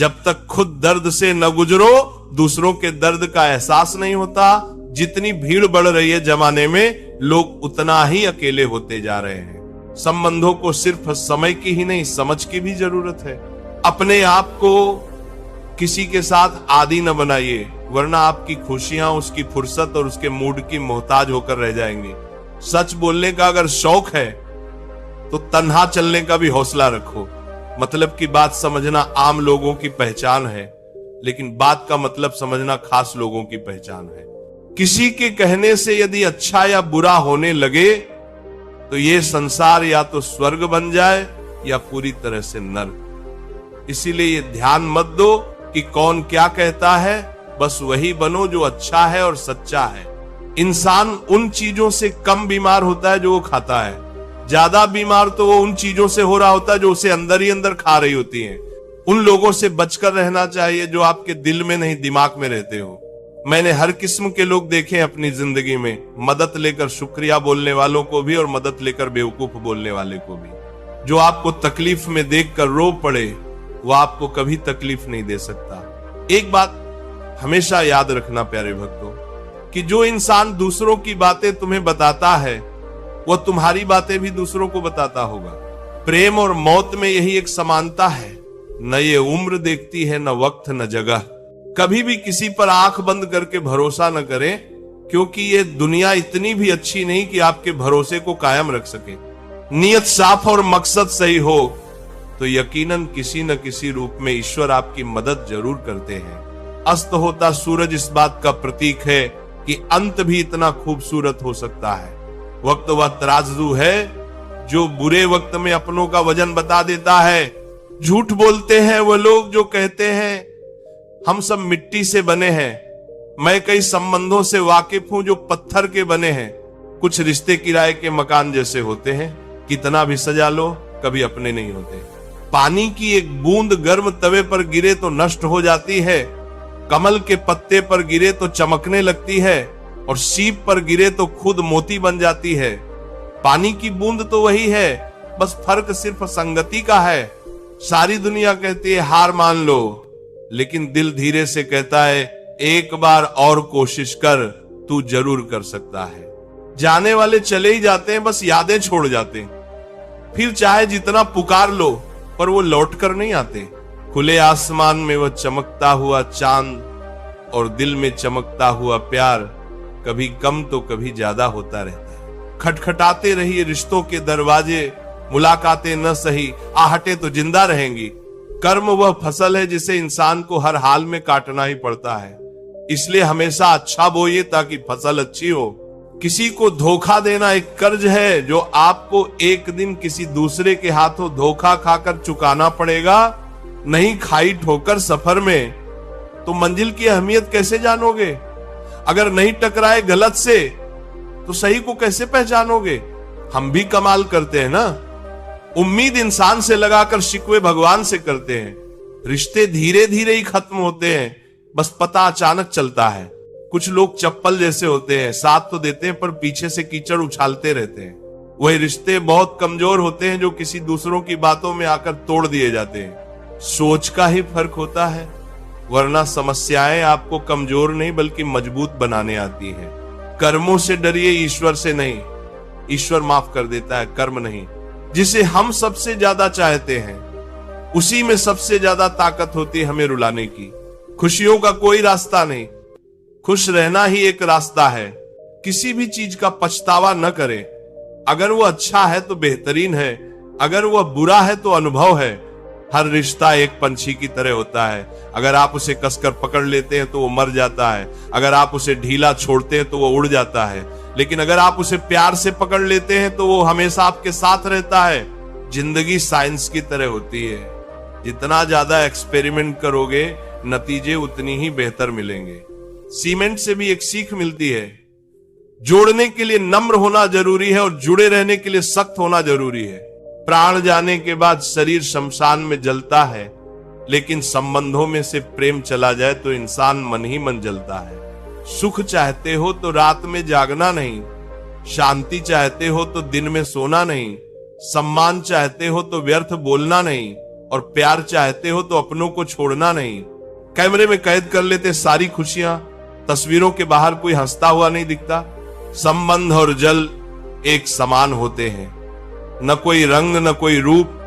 जब तक खुद दर्द से न गुजरो दूसरों के दर्द का एहसास नहीं होता। जितनी भीड़ बढ़ रही है जमाने में, लोग उतना ही अकेले होते जा रहे हैं। संबंधों को सिर्फ समय की ही नहीं, समझ की भी जरूरत है। अपने आप को किसी के साथ आदी न बनाइए, वरना आपकी खुशियां उसकी फुर्सत और उसके मूड की मोहताज होकर रह जाएंगी। सच बोलने का अगर शौक है तो तन्हा चलने का भी हौसला रखो। मतलब की बात समझना आम लोगों की पहचान है, लेकिन बात का मतलब समझना खास लोगों की पहचान है। किसी के कहने से यदि अच्छा या बुरा होने लगे तो ये संसार या तो स्वर्ग बन जाए या पूरी तरह से नर्क। इसीलिए ये ध्यान मत दो कि कौन क्या कहता है, बस वही बनो जो अच्छा है और सच्चा है। इंसान उन चीजों से कम बीमार होता है जो वो खाता है, ज्यादा बीमार तो वो उन चीजों से हो रहा होता है जो उसे अंदर ही अंदर खा रही होती हैं। उन लोगों से बचकर रहना चाहिए जो आपके दिल में नहीं दिमाग में रहते हो। मैंने हर किस्म के लोग देखे हैं अपनी जिंदगी में, मदद लेकर शुक्रिया बोलने वालों को भी और मदद लेकर बेवकूफ बोलने वाले को भी। जो आपको तकलीफ में देखकर रो पड़े वो आपको कभी तकलीफ नहीं दे सकता। एक बात हमेशा याद रखना प्यारे भक्तों, कि जो इंसान दूसरों की बातें तुम्हें बताता है वो तुम्हारी बातें भी दूसरों को बताता होगा। प्रेम और मौत में यही एक समानता है, न ये उम्र देखती है, न वक्त, न जगह। कभी भी किसी पर आंख बंद करके भरोसा न करें, क्योंकि ये दुनिया इतनी भी अच्छी नहीं कि आपके भरोसे को कायम रख सके। नियत साफ और मकसद सही हो तो यकीनन किसी न किसी रूप में ईश्वर आपकी मदद जरूर करते हैं। अस्त होता सूरज इस बात का प्रतीक है कि अंत भी इतना खूबसूरत हो सकता है। वक्त वह तराजू है जो बुरे वक्त में अपनों का वजन बता देता है। झूठ बोलते हैं वो लोग जो कहते हैं हम सब मिट्टी से बने हैं। मैं कई संबंधों से वाकिफ हूं जो पत्थर के बने हैं। कुछ रिश्ते किराए के मकान जैसे होते हैं, कितना भी सजा लो कभी अपने नहीं होते। पानी की एक बूंद गर्म तवे पर गिरे तो नष्ट हो जाती है, कमल के पत्ते पर गिरे तो चमकने लगती है, और सीप पर गिरे तो खुद मोती बन जाती है। पानी की बूंद तो वही है, बस फर्क सिर्फ संगति का है। सारी दुनिया कहती है हार मान लो, लेकिन दिल धीरे से कहता है एक बार और कोशिश कर, तू जरूर कर सकता है। जाने वाले चले ही जाते हैं, बस यादें छोड़ जाते हैं। फिर चाहे जितना पुकार लो पर वो लौट कर नहीं आते। खुले आसमान में वह चमकता हुआ चांद और दिल में चमकता हुआ प्यार कभी कम तो कभी ज्यादा होता रहता है। खटखटाते रहिए रिश्तों के दरवाजे, मुलाकातें न सही आहटें तो जिंदा रहेंगी। कर्म वह फसल है जिसे इंसान को हर हाल में काटना ही पड़ता है। इसलिए हमेशा अच्छा बोइए ताकि फसल अच्छी हो। किसी को धोखा देना एक कर्ज है जो आपको एक दिन किसी दूसरे के हाथों धोखा खाकर चुकाना पड़ेगा। नहीं खाई ठोकर सफर में तो मंजिल की अहमियत कैसे जानोगे? अगर नहीं टकराए गलत से तो सही को कैसे पहचानोगे? हम भी कमाल करते हैं ना, उम्मीद इंसान से लगाकर शिकवे भगवान से करते हैं। रिश्ते धीरे धीरे ही खत्म होते हैं, बस पता अचानक चलता है। कुछ लोग चप्पल जैसे होते हैं, साथ तो देते हैं पर पीछे से कीचड़ उछालते रहते हैं। वही रिश्ते बहुत कमजोर होते हैं जो किसी दूसरों की बातों में आकर तोड़ दिए जाते हैं। सोच का ही फर्क होता है, वरना समस्याएं आपको कमजोर नहीं बल्कि मजबूत बनाने आती हैं। कर्मों से डरिए, ईश्वर से नहीं। ईश्वर माफ कर देता है, कर्म नहीं। जिसे हम सबसे ज्यादा चाहते हैं उसी में सबसे ज्यादा ताकत होती है हमें रुलाने की। खुशियों का कोई रास्ता नहीं, खुश रहना ही एक रास्ता है। किसी भी चीज का पछतावा न करें। अगर वो अच्छा है तो बेहतरीन है, अगर वह बुरा है तो अनुभव है। हर रिश्ता एक पंछी की तरह होता है। अगर आप उसे कसकर पकड़ लेते हैं तो वो मर जाता है, अगर आप उसे ढीला छोड़ते हैं तो वो उड़ जाता है, लेकिन अगर आप उसे प्यार से पकड़ लेते हैं तो वो हमेशा आपके साथ रहता है। जिंदगी साइंस की तरह होती है, जितना ज्यादा एक्सपेरिमेंट करोगे नतीजे उतनी ही बेहतर मिलेंगे। सीमेंट से भी एक सीख मिलती है, जोड़ने के लिए नम्र होना जरूरी है और जुड़े रहने के लिए सख्त होना जरूरी है। प्राण जाने के बाद शरीर शमशान में जलता है, लेकिन संबंधों में से प्रेम चला जाए तो इंसान मन ही मन जलता है। सुख चाहते हो तो रात में जागना नहीं, शांति चाहते हो तो दिन में सोना नहीं, सम्मान चाहते हो तो व्यर्थ बोलना नहीं, और प्यार चाहते हो तो अपनों को छोड़ना नहीं। कैमरे में कैद कर लेते सारी खुशियां, तस्वीरों के बाहर कोई हंसता हुआ नहीं दिखता। संबंध और जल एक समान होते हैं, न कोई रंग न कोई रूप,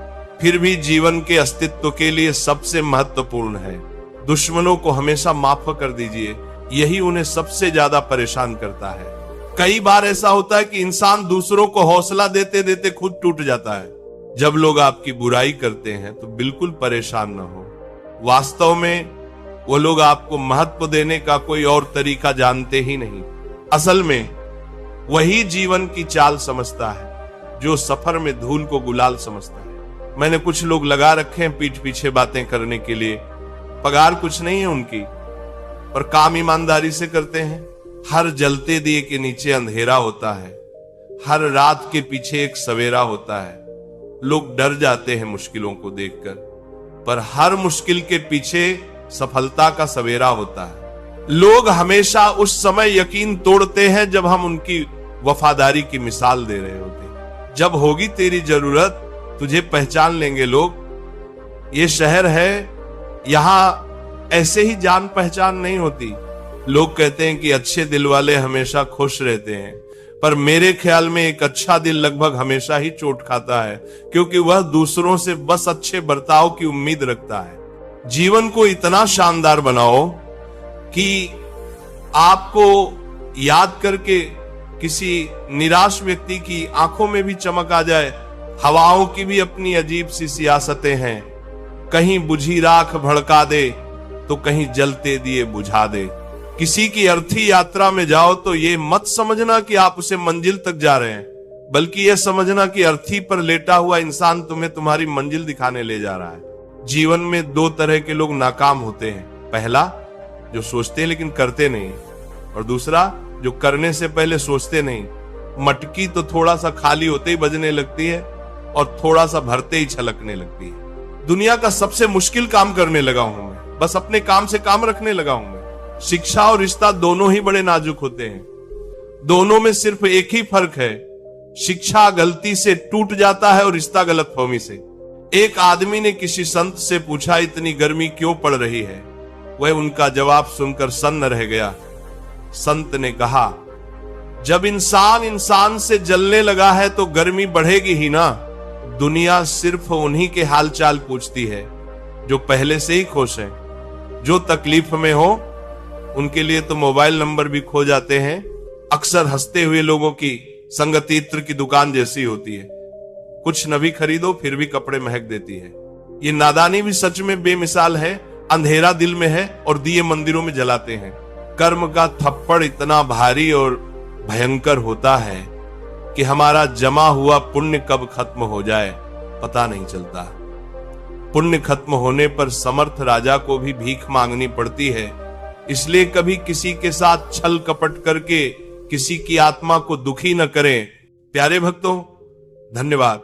फिर भी जीवन के अस्तित्व के लिए सबसे महत्वपूर्ण है। दुश्मनों को हमेशा माफ कर दीजिए, यही उन्हें सबसे ज्यादा परेशान करता है। कई बार ऐसा होता है कि इंसान दूसरों को हौसला देते देते खुद टूट जाता है। जब लोग आपकी बुराई करते हैं तो बिल्कुल परेशान न हो। वास्तव में वो लोग आपको महत्व देने का कोई और तरीका जानते ही नहीं। असल में वही जीवन की चाल समझता है जो सफर में धूल को गुलाल समझता है। मैंने कुछ लोग लगा रखे हैं पीठ पीछे बातें करने के लिए। पगार कुछ नहीं है उनकी, पर काम ईमानदारी से करते हैं। हर जलते दिए के नीचे अंधेरा होता है, हर रात के पीछे एक सवेरा होता है। लोग डर जाते हैं मुश्किलों को देखकर, पर हर मुश्किल के पीछे सफलता का सवेरा होता है। लोग हमेशा उस समय यकीन तोड़ते हैं जब हम उनकी वफादारी की मिसाल दे रहे होते हैं। जब होगी तेरी जरूरत तुझे पहचान लेंगे लोग। ये शहर है, यहां ऐसे ही जान पहचान नहीं होती। लोग कहते हैं कि अच्छे दिल वाले हमेशा खुश रहते हैं, पर मेरे ख्याल में एक अच्छा दिल लगभग हमेशा ही चोट खाता है, क्योंकि वह दूसरों से बस अच्छे बर्ताव की उम्मीद रखता है। जीवन को इतना शानदार बनाओ कि आपको याद करके किसी निराश व्यक्ति की आंखों में भी चमक आ जाए। हवाओं की भी अपनी अजीब सी सियासतें हैं, कहीं बुझी राख भड़का दे तो कहीं जलते दिए बुझा दे। किसी की अर्थी यात्रा में जाओ तो ये मत समझना कि आप उसे मंजिल तक जा रहे हैं, बल्कि यह समझना कि अर्थी पर लेटा हुआ इंसान तुम्हें तुम्हारी मंजिल दिखाने ले जा रहा है। जीवन में दो तरह के लोग नाकाम होते हैं। पहला, जो सोचते हैं लेकिन करते नहीं, और दूसरा, जो करने से पहले सोचते नहीं। मटकी तो थोड़ा सा खाली होते ही बजने लगती है और थोड़ा सा भरते ही छलकने लगती है। दुनिया का सबसे मुश्किल काम करने लगा हूं मैं, बस अपने काम से काम रखने लगा हूं मैं। शिक्षा और रिश्ता दोनों ही बड़े नाजुक होते हैं। दोनों में सिर्फ एक ही फर्क है, शिक्षा गलती से टूट जाता है और रिश्ता गलतफहमी से। एक आदमी ने किसी संत से पूछा, इतनी गर्मी क्यों पड़ रही है? वह उनका जवाब सुनकर सन्न रह गया। संत ने कहा, जब इंसान इंसान से जलने लगा है तो गर्मी बढ़ेगी ही ना। दुनिया सिर्फ उन्हीं के हालचाल पूछती है जो पहले से ही खुश हैं। जो तकलीफ में हो उनके लिए तो मोबाइल नंबर भी खो जाते हैं। अक्सर हंसते हुए लोगों की संगति इत्र की दुकान जैसी होती है, कुछ न भी खरीदो फिर भी कपड़े महक देती है। ये नादानी भी सच में बेमिसाल है। अंधेरा दिल में है और दिए मंदिरों में जलाते हैं। कर्म का थप्पड़ इतना भारी और भयंकर होता है कि हमारा जमा हुआ पुण्य कब खत्म हो जाए पता नहीं चलता। पुण्य खत्म होने पर समर्थ राजा को भी भीख मांगनी पड़ती है। इसलिए कभी किसी के साथ छल कपट करके किसी की आत्मा को दुखी न करें। प्यारे भक्तों, धन्यवाद।